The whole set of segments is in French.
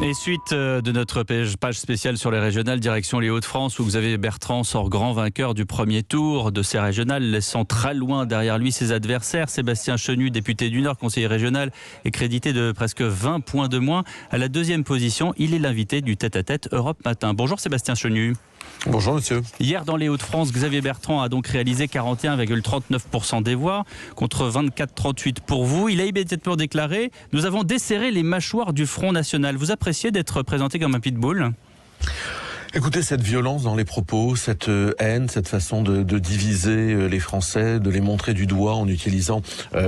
Et suite de notre page spéciale sur les régionales, direction les Hauts-de-France, où Xavier Bertrand sort grand vainqueur du premier tour de ces régionales, laissant très loin derrière lui ses adversaires. Sébastien Chenu, député du Nord, conseiller régional, est crédité de presque 20 points de moins. À la deuxième position, il est l'invité du tête-à-tête Europe Matin. Bonjour Sébastien Chenu. Bonjour monsieur. Hier dans les Hauts-de-France, Xavier Bertrand a donc réalisé 41,39% des voix contre 24,38% pour vous. Il a immédiatement déclaré « Nous avons desserré les mâchoires du Front National ». Vous appréciez d'être présenté comme un pitbull ? Écoutez, cette violence dans les propos, cette haine, cette façon de diviser les Français, de les montrer du doigt en utilisant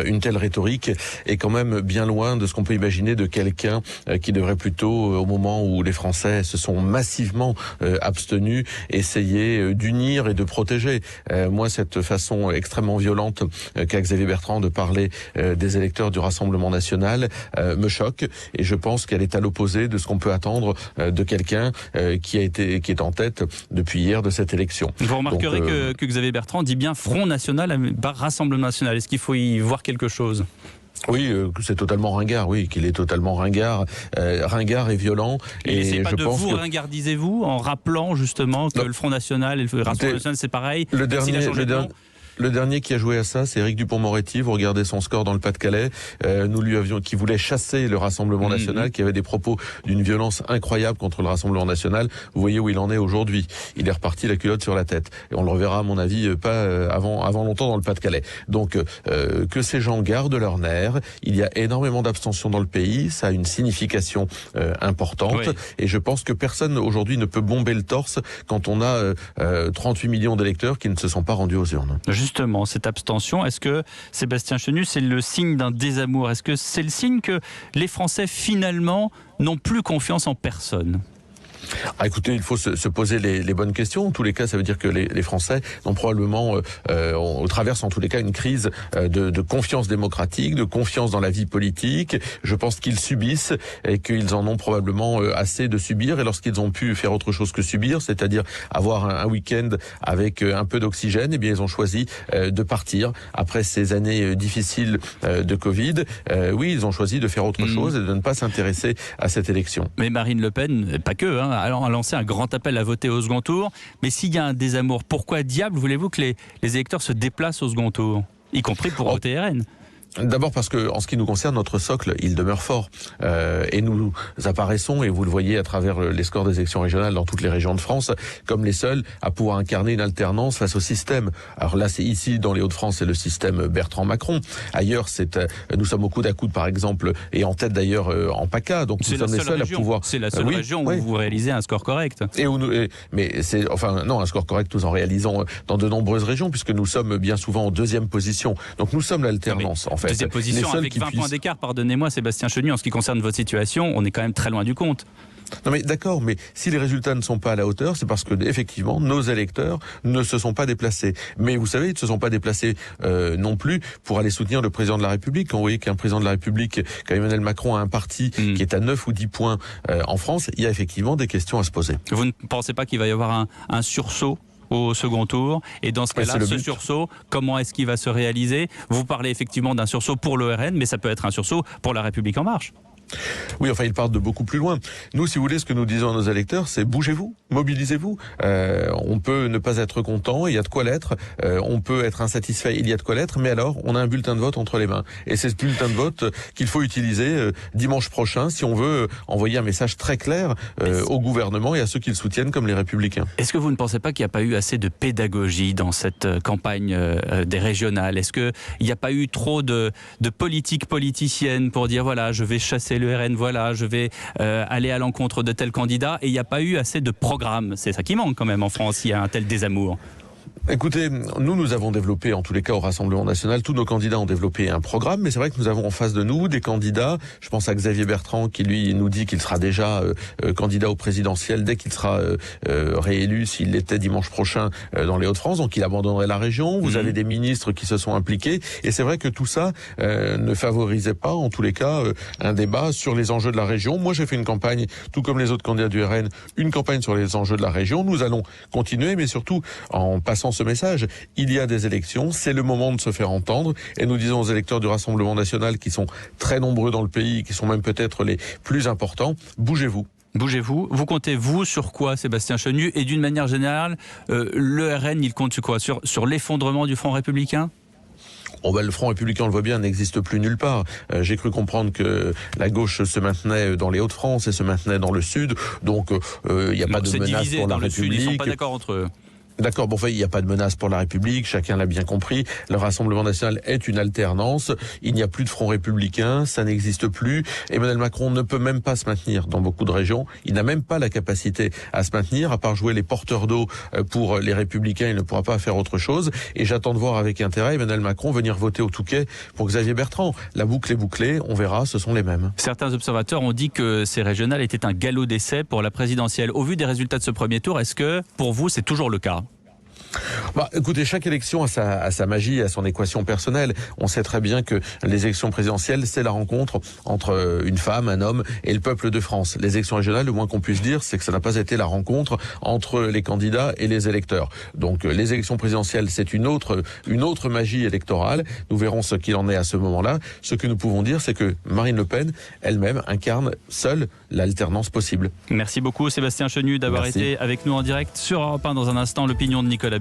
une telle rhétorique est quand même bien loin de ce qu'on peut imaginer de quelqu'un qui devrait plutôt, au moment où les Français se sont massivement abstenus, essayer d'unir et de protéger. Moi, cette façon extrêmement violente qu'a Xavier Bertrand de parler des électeurs du Rassemblement National me choque, et je pense qu'elle est à l'opposé de ce qu'on peut attendre de quelqu'un qui est en tête depuis hier de cette élection. Vous remarquerez que Xavier Bertrand dit bien Front National, pas Rassemblement National. Est-ce qu'il faut y voir quelque chose ? Oui, c'est totalement ringard, oui, qu'il est totalement ringard et violent. Et c'est pas de vous ringardisez-vous en rappelant justement que le Front National et le Rassemblement National c'est pareil. Le dernier qui a joué à ça, c'est Éric Dupond-Moretti. Vous regardez son score dans le Pas-de-Calais. Nous lui avions, qui voulait chasser le Rassemblement National, qui avait des propos d'une violence incroyable contre le Rassemblement National. Vous voyez où il en est aujourd'hui. Il est reparti la culotte sur la tête. Et on le reverra, à mon avis, pas avant longtemps dans le Pas-de-Calais. Donc, que ces gens gardent leur nerf. Il y a énormément d'abstention dans le pays. Ça a une signification importante. Oui. Et je pense que personne aujourd'hui ne peut bomber le torse quand on a 38 millions d'électeurs qui ne se sont pas rendus aux urnes. Justement, cette abstention, est-ce que, Sébastien Chenu, c'est le signe d'un désamour ? Est-ce que c'est le signe que les Français, finalement, n'ont plus confiance en personne ? Écoutez, il faut se poser les bonnes questions. En tous les cas, ça veut dire que les Français ont probablement traversent en tous les cas une crise de confiance démocratique, de confiance dans la vie politique. Je pense qu'ils subissent et qu'ils en ont probablement assez de subir. Et lorsqu'ils ont pu faire autre chose que subir, c'est-à-dire avoir un week-end avec un peu d'oxygène, eh bien ils ont choisi de partir après ces années difficiles de Covid. Oui, ils ont choisi de faire autre chose et de ne pas s'intéresser à cette élection. Mais Marine Le Pen, pas que, alors a lancé un grand appel à voter au second tour. Mais s'il y a un désamour, pourquoi diable voulez-vous que les électeurs se déplacent au second tour, y compris pour voter RN ? D'abord parce que, en ce qui nous concerne, notre socle, il demeure fort. Et nous apparaissons, et vous le voyez à travers les scores des élections régionales dans toutes les régions de France, comme les seuls à pouvoir incarner une alternance face au système. Alors là, c'est ici, dans les Hauts-de-France, c'est le système Bertrand-Macron. Ailleurs, nous sommes au coude à coude, par exemple, et en tête d'ailleurs en PACA. Donc nous sommes les seuls à pouvoir... C'est la seule région où vous réalisez un score correct. Un score correct, nous en réalisons dans de nombreuses régions, puisque nous sommes bien souvent en deuxième position. Donc nous sommes l'alternance, en fait. Deuxième position avec 20 points d'écart, pardonnez-moi Sébastien Chenu, en ce qui concerne votre situation, on est quand même très loin du compte. Non mais d'accord, mais si les résultats ne sont pas à la hauteur, c'est parce que effectivement nos électeurs ne se sont pas déplacés. Mais vous savez, ils ne se sont pas déplacés non plus pour aller soutenir le président de la République. Quand vous voyez qu'un président de la République, quand Emmanuel Macron a un parti qui est à 9 ou 10 points en France, il y a effectivement des questions à se poser. Vous ne pensez pas qu'il va y avoir un sursaut au second tour, et dans ce cas-là, ce sursaut, comment est-ce qu'il va se réaliser ? Vous parlez effectivement d'un sursaut pour le RN, mais ça peut être un sursaut pour La République En Marche. Oui, enfin, ils partent de beaucoup plus loin. Nous, si vous voulez, ce que nous disons à nos électeurs, c'est bougez-vous, mobilisez-vous. On peut ne pas être content, il y a de quoi l'être. On peut être insatisfait, il y a de quoi l'être. Mais alors, on a un bulletin de vote entre les mains. Et c'est ce bulletin de vote qu'il faut utiliser dimanche prochain si on veut envoyer un message très clair au gouvernement et à ceux qui le soutiennent, comme les Républicains. Est-ce que vous ne pensez pas qu'il n'y a pas eu assez de pédagogie dans cette campagne des régionales ? Est-ce qu'il n'y a pas eu trop de politique politicienne pour dire voilà, je vais chasser le RN, voilà, je vais aller à l'encontre de tel candidat, et il n'y a pas eu assez de programme. C'est ça qui manque quand même en France, il y a un tel désamour. Écoutez, nous avons développé, en tous les cas au Rassemblement National, tous nos candidats ont développé un programme, mais c'est vrai que nous avons en face de nous des candidats, je pense à Xavier Bertrand qui lui nous dit qu'il sera déjà candidat au présidentiel dès qu'il sera réélu, s'il l'était dimanche prochain dans les Hauts-de-France, donc il abandonnerait la région. Vous avez des ministres qui se sont impliqués, et c'est vrai que tout ça ne favorisait pas, en tous les cas, un débat sur les enjeux de la région. Moi j'ai fait une campagne, tout comme les autres candidats du RN, une campagne sur les enjeux de la région. Nous allons continuer, mais surtout en passant important ce message. Il y a des élections, c'est le moment de se faire entendre. Et nous disons aux électeurs du Rassemblement national, qui sont très nombreux dans le pays, qui sont même peut-être les plus importants, bougez-vous. Bougez-vous. Vous comptez, vous, sur quoi, Sébastien Chenu? Et d'une manière générale, le RN, il compte sur quoi? Sur l'effondrement du Front républicain? Oh ben, le Front républicain, on le voit bien, n'existe plus nulle part. J'ai cru comprendre que la gauche se maintenait dans les Hauts-de-France et se maintenait dans le Sud. Donc, il n'y a pas de menace pour la République. Sud, ils ne sont pas d'accord entre eux. D'accord, bon, enfin, il n'y a pas de menace pour la République, chacun l'a bien compris. Le Rassemblement national est une alternance. Il n'y a plus de front républicain, ça n'existe plus. Emmanuel Macron ne peut même pas se maintenir dans beaucoup de régions. Il n'a même pas la capacité à se maintenir, à part jouer les porteurs d'eau pour les Républicains, il ne pourra pas faire autre chose. Et j'attends de voir avec intérêt Emmanuel Macron venir voter au Touquet pour Xavier Bertrand. La boucle est bouclée, on verra, ce sont les mêmes. Certains observateurs ont dit que ces régionales étaient un galop d'essai pour la présidentielle. Au vu des résultats de ce premier tour, est-ce que, pour vous, c'est toujours le cas ? Écoutez, chaque élection a sa magie, a son équation personnelle. On sait très bien que les élections présidentielles, c'est la rencontre entre une femme, un homme et le peuple de France. Les élections régionales, le moins qu'on puisse dire, c'est que ça n'a pas été la rencontre entre les candidats et les électeurs. Donc les élections présidentielles, c'est une autre magie électorale. Nous verrons ce qu'il en est à ce moment-là. Ce que nous pouvons dire, c'est que Marine Le Pen, elle-même, incarne seule l'alternance possible. Merci beaucoup Sébastien Chenu d'avoir été avec nous en direct sur Europe 1. Dans un instant, l'opinion de Nicolas Béteau.